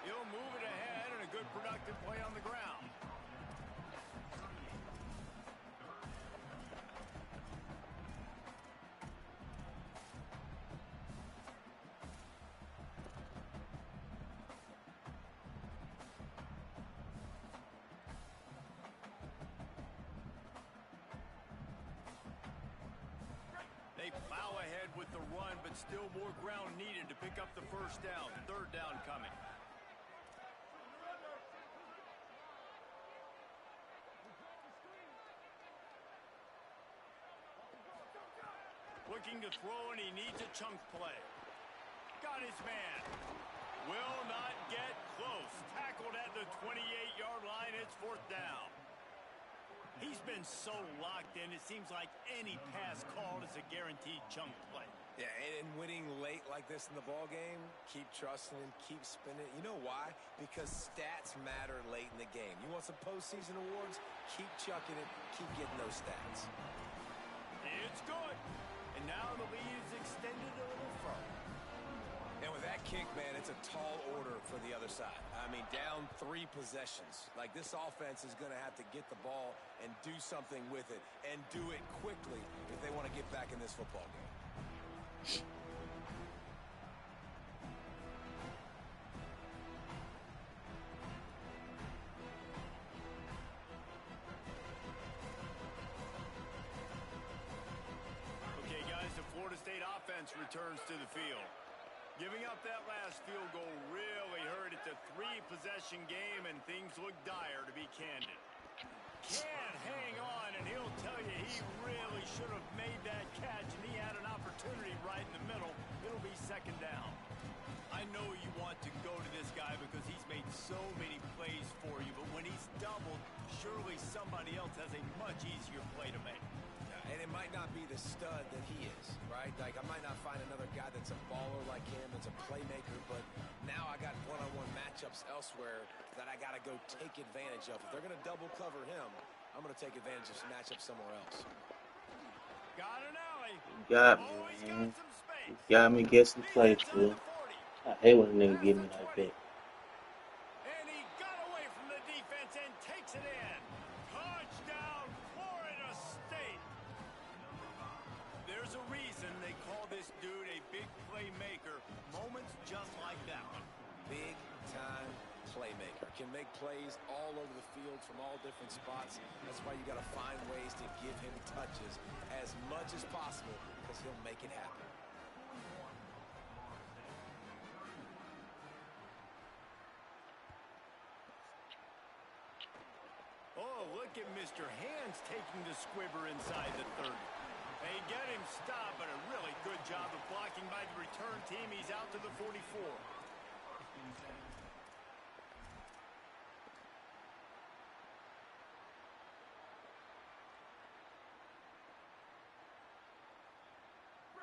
He'll move it ahead, and a good productive play on the ground. They plow ahead with the run, but still more ground needed to pick up the first down. Third down coming. Looking to throw, and he needs a chunk play. Got his man. Will not get close. Tackled at the 28-yard line. It's fourth down. He's been so locked in, it seems like any pass called is a guaranteed chunk play. Yeah, and winning late like this in the ball game, keep trusting him, keep spinning. You know why? Because stats matter late in the game. You want some postseason awards? Keep chucking it, keep getting those stats. It's good. And now the lead is extended a little further. And with that kick, man, it's a tall order for the other side. I mean, down 3 possessions. Like, this offense is going to have to get the ball and do something with it, and do it quickly if they want to get back in this football game. Okay, guys, the Florida State offense returns to the field. Giving up that last field goal really hurt. It's a 3-possession game, and things look dire, to be candid. Can't hang on, and he'll tell you he really should have made that catch, and he had an opportunity right in the middle. It'll be second down. I know you want to go to this guy because he's made so many plays for you, but when he's doubled, surely somebody else has a much easier play to make. And it might not be the stud that he is, right? Like, I might not find another guy that's a baller like him, that's a playmaker, but now I got one-on-one matchups elsewhere that I got to go take advantage of. If they're going to double cover him, I'm going to take advantage of some matchups somewhere else. Got an alley. Got me, man. You got me guessing play, too. I hate when a nigga give me like that. And he got away from the defense and takes it in. Touchdown, Florida State. There's a reason they call this dude a big playmaker. Moments just like that one. Big-time playmaker. Can make plays all over the field from all different spots. That's why you got to find ways to give him touches as much as possible, because he'll make it happen. Oh, look at Mr. Hands taking the squibber inside the 30. They get him stopped, but a really good job of blocking by the return team. He's out to the 44.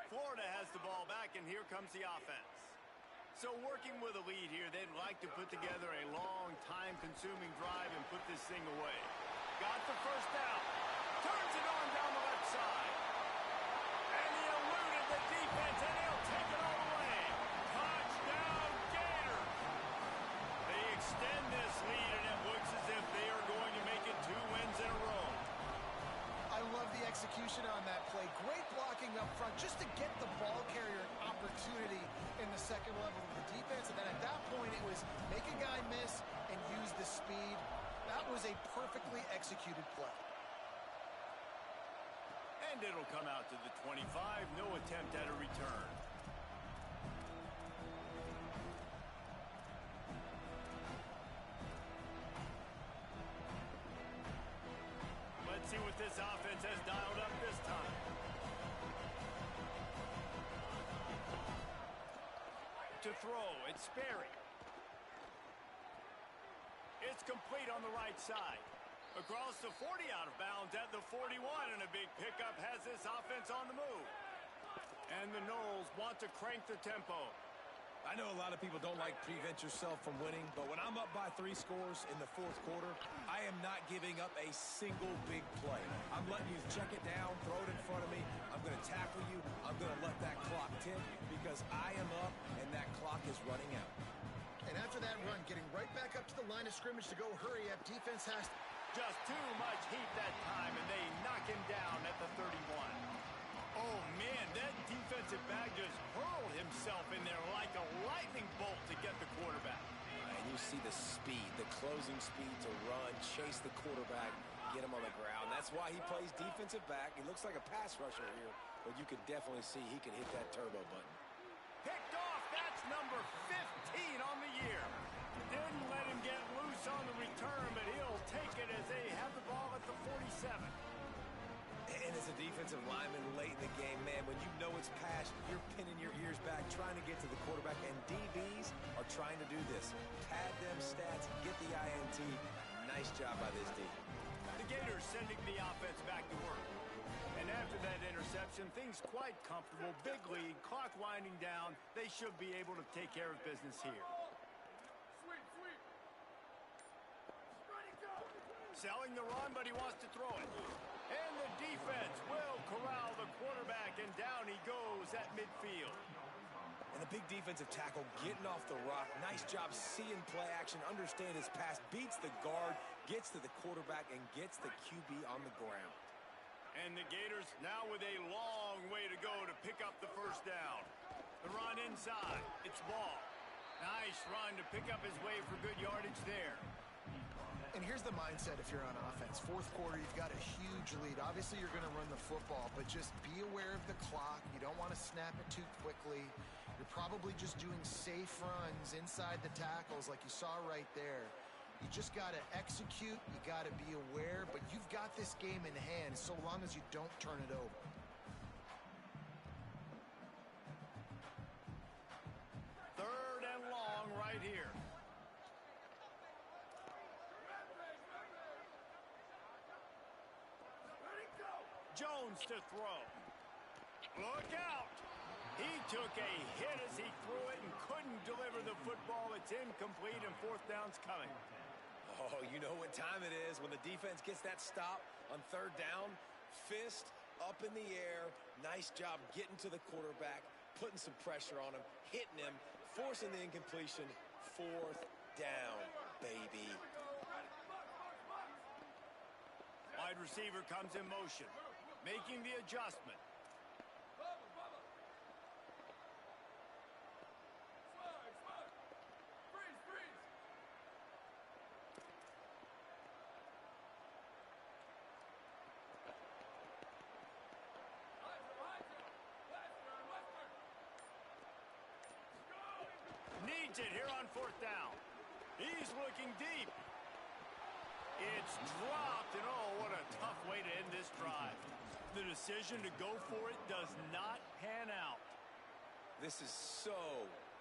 Florida has the ball back, and here comes the offense. So working with a lead here, they'd like to put together a long, time-consuming drive and put this thing away. Got the first down. Turns it on down the left side. And he eluded the defense, and he'll take it all the way. Touchdown, Gators. They extend this lead, and it looks as if they are going to make it 2 wins in a row. I love the execution on that play. Great blocking up front just to get the ball carrier an opportunity in the second level of the defense. And then at that point, it was make a guy miss and use the speed. That was a perfectly executed play. And it'll come out to the 25. No attempt at a return. Let's see what this offense has dialed up this time. To throw, it's Sperry. It's complete on the right side. Across the 40, out of bounds at the 41, and a big pickup has this offense on the move. And the Noles want to crank the tempo. I know a lot of people don't like prevent yourself from winning, but when I'm up by 3 scores in the fourth quarter, I am not giving up a single big play. I'm letting you check it down, throw it in front of me. I'm going to tackle you. I'm going to let that clock tick because I am up and that clock is running out. And after that run, getting right back up to the line of scrimmage to go hurry up, defense has just too much heat that time, and they knock him down at the 31. Oh, man, that defensive back just hurled himself in there like a lightning bolt to get the quarterback. And you see the speed, the closing speed to run, chase the quarterback, get him on the ground. That's why he plays defensive back. He looks like a pass rusher here, but you can definitely see he can hit that turbo button. Picked off. That's number 15 on the year. Didn't let him get loose on the return, but he'll take it as they have the ball at the 47. And as a defensive lineman late in the game, man, when you know it's past, you're pinning your ears back, trying to get to the quarterback, and DBs are trying to do this. Pad them stats, get the INT. Nice job by this D. The Gators sending the offense back to work. And after that interception, things quite comfortable. Big lead, clock winding down. They should be able to take care of business here. Selling the run, but he wants to throw it. And the defense will corral the quarterback, and down he goes at midfield. And the big defensive tackle getting off the rock. Nice job seeing play action, understand his pass, beats the guard, gets to the quarterback, and gets the QB on the ground. And the Gators now with a long way to go to pick up the first down. The run inside. It's ball. Nice run to pick up his way for good yardage there. And here's the mindset if you're on offense. Fourth quarter, you've got a huge lead. Obviously, you're going to run the football, but just be aware of the clock. You don't want to snap it too quickly. You're probably just doing safe runs inside the tackles like you saw right there. You just got to execute. You got to be aware, but you've got this game in hand so long as you don't turn it over. Third and long right here. Jones to throw. Look out. He took a hit as he threw it and couldn't deliver the football. It's incomplete and fourth down's coming. Oh, you know what time it is when the defense gets that stop on third down. Fist up in the air. Nice job getting to the quarterback, putting some pressure on him, hitting him, forcing the incompletion. Fourth down, baby. Wide receiver comes in motion, making the adjustment. Needs it here on fourth down. He's looking deep. It's dropped, and oh, what a tough way to end this drive. The decision to go for it does not pan out. This is so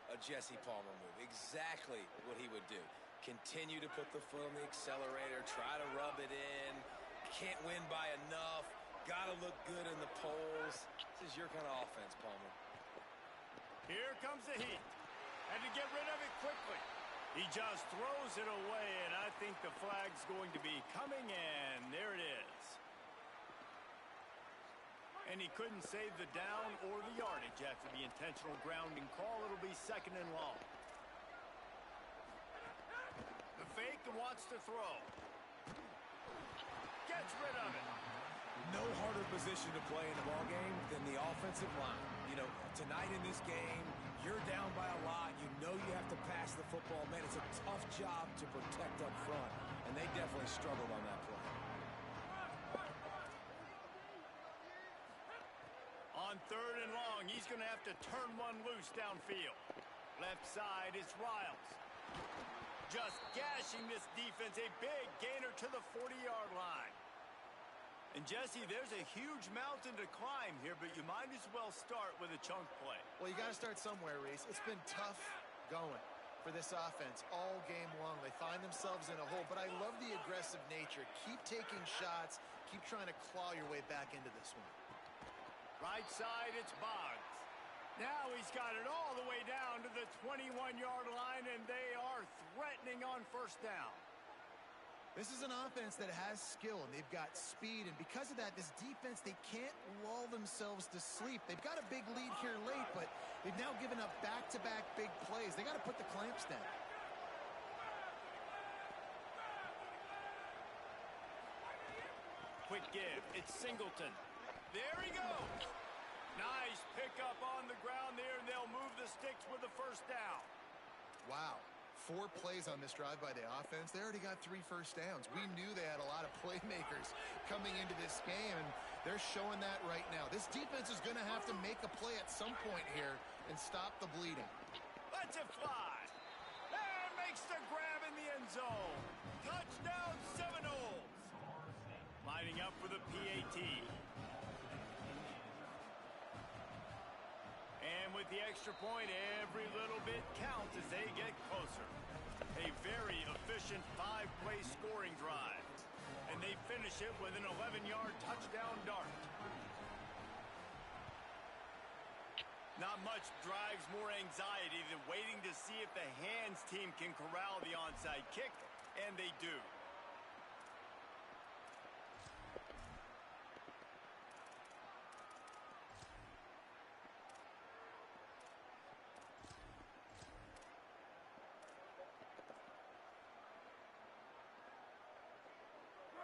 a Jesse Palmer move. Exactly what he would do. Continue to put the foot on the accelerator, try to rub it in. Can't win by enough. Got to look good in the polls. This is your kind of offense, Palmer. Here comes the heat. Had to get rid of it quickly. He just throws it away, and I think the flag's going to be coming in. There it is. And he couldn't save the down or the yardage after the intentional grounding call. It'll be second and long. The fake and wants to throw. Gets rid of it. No harder position to play in the ball game than the offensive line. You know, tonight in this game, you're down by a lot. You know you have to pass the football. Man, it's a tough job to protect up front, and they definitely struggled on that play. On third and long, he's going to have to turn one loose downfield. Left side is Riles. Just gashing this defense. A big gainer to the 40-yard line. And, Jesse, there's a huge mountain to climb here, but you might as well start with a chunk play. Well, you got to start somewhere, Reese. It's been tough going for this offense all game long. They find themselves in a hole, but I love the aggressive nature. Keep taking shots. Keep trying to claw your way back into this one. Right side, it's Boggs. Now he's got it all the way down to the 21-yard line, and they are threatening on first down. This is an offense that has skill, and they've got speed, and because of that, this defense, they can't lull themselves to sleep. They've got a big lead here late, but they've now given up back-to-back big plays. They got to put the clamps down. Quick give. It's Singleton. There he goes. Nice pickup on the ground there, and they'll move the sticks with the first down. Wow. 4 plays on this drive by the offense. They already got 3 first downs. We knew they had a lot of playmakers coming into this game, and they're showing that right now. This defense is going to have to make a play at some point here and stop the bleeding. Lets it fly. And makes the grab in the end zone. Touchdown Seminoles. Lining up for the PAT. And with the extra point, every little bit counts as they get closer. A very efficient 5-play scoring drive. And they finish it with an 11-yard touchdown dart. Not much drives more anxiety than waiting to see if the hands team can corral the onside kick, and they do.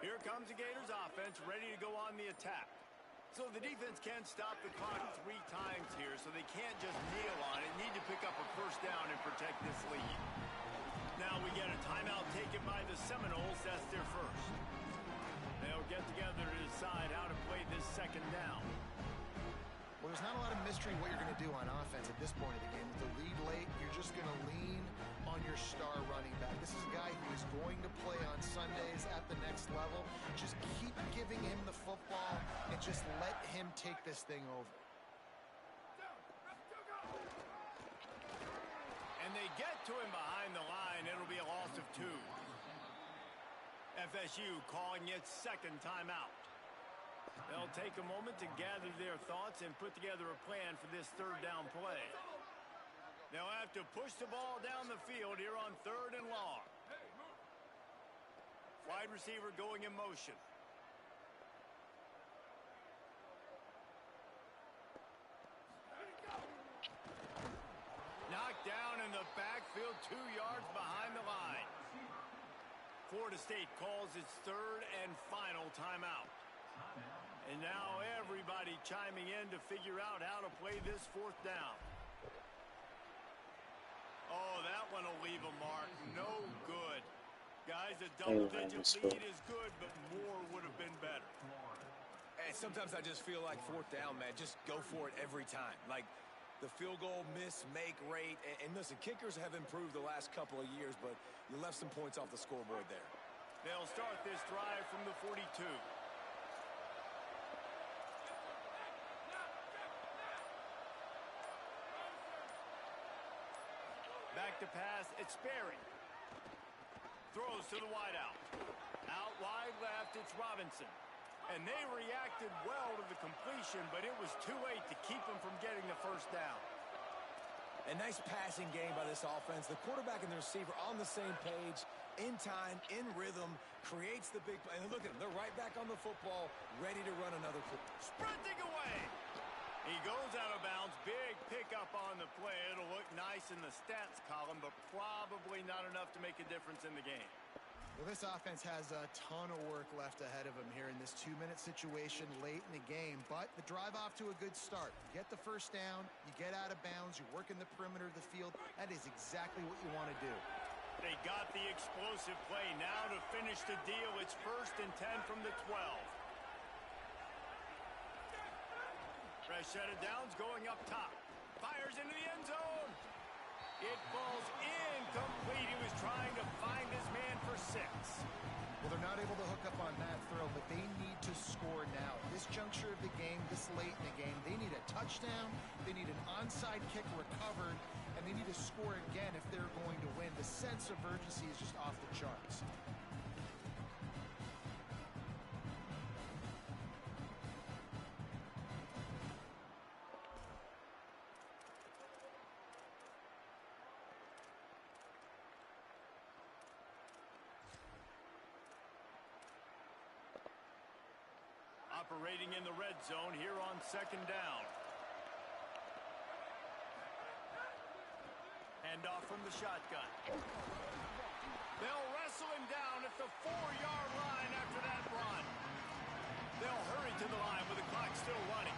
Here comes the Gators offense ready to go on the attack. So the defense can't stop the clock 3 times here, so they can't just kneel on it. Need to pick up a first down and protect this lead. Now we get a timeout taken by the Seminoles. That's their first. They'll get together to decide how to play this second down. Well, there's not a lot of mystery what you're going to do on offense at this point of the game. With the lead late, you're just going to lean on your star running back. This is a guy who is going to play on Sundays at the next level. Just keep giving him the football and just let him take this thing over. And they get to him behind the line. It'll be a loss of 2. FSU calling its second timeout. They'll take a moment to gather their thoughts and put together a plan for this third down play. They'll have to push the ball down the field here on 3rd and long. Wide receiver going in motion. Knocked down in the backfield, 2 yards behind the line. Florida State calls its 3rd and final timeout. And now everybody chiming in to figure out how to play this 4th down. Oh, that one will leave a mark. No good. Guys, a double-digit lead is good, but more would have been better. And sometimes I just feel like 4th down, man. Just go for it every time. Like the field goal miss-make rate. And listen, kickers have improved the last couple of years, but you left some points off the scoreboard there. They'll start this drive from the 42. Back to pass, it's Sperry. Throws to the wideout. Out wide left, it's Robinson. And they reacted well to the completion, but it was too late to keep them from getting the first down. A nice passing game by this offense. The quarterback and the receiver on the same page, in time, in rhythm, creates the big play. And look at them, they're right back on the football, ready to run another play. Sprinting away. He goes out of bounds. Big pickup on the play. It'll look nice in the stats column, but probably not enough to make a difference in the game. Well, this offense has a ton of work left ahead of them here in this 2-minute situation late in the game, but the drive off to a good start. You get the first down, you get out of bounds, you work in the perimeter of the field. That is exactly what you want to do. They got the explosive play. Now to finish the deal, it's 1st and 10 from the 12. Fresh set of downs going up top. Fires into the end zone. It falls incomplete. He was trying to find his man for 6. Well, they're not able to hook up on that throw, but they need to score now. This juncture of the game, this late in the game, they need a touchdown, they need an onside kick recovered, and they need to score again if they're going to win. The sense of urgency is just off the charts. Operating in the red zone here on 2nd down. Hand off from the shotgun. They'll wrestle him down at the 4-yard line after that run. They'll hurry to the line with the clock still running.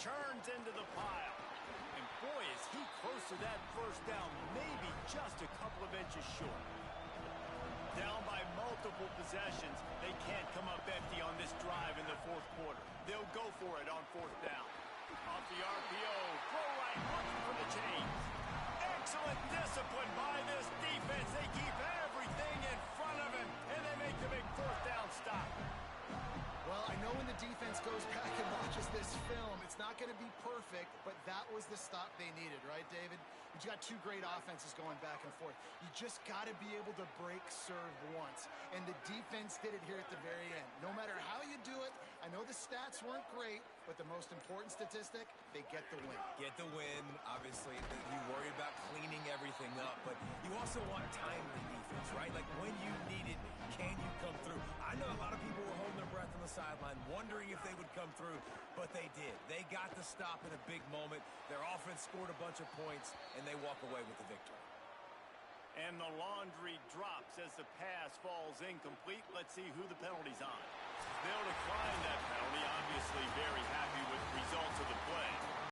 Turns into the pile. And boy, is he close to that first down, maybe just a couple of inches short. Down by multiple possessions, they can't come up empty on this drive in the 4th quarter. They'll go for it on 4th down. Off the RPO, throw right, looking for the chains. Excellent discipline by this defense. They keep everything in front of him, and they make the big 4th down stop. Well, I know when the defense goes back and watches this film, it's not going to be perfect, but that was the stop they needed, right, David? You got two great offenses going back and forth. You just got to be able to break serve once, and the defense did it here at the very end. No matter how you do it, I know the stats weren't great, but the most important statistic, they get the win. Get the win. Obviously, you worry about cleaning everything up, but you also want timely defense, right? Like when you need it, can you come through? I know a lot of people were holding their breath on the sideline, wondering if they would come through, but they did. They got the stop in a big moment. Their offense scored a bunch of points, and they walk away with the victory. And the laundry drops as the pass falls incomplete. Let's see who the penalty's on. They'll decline that penalty, obviously very happy with the results of the play.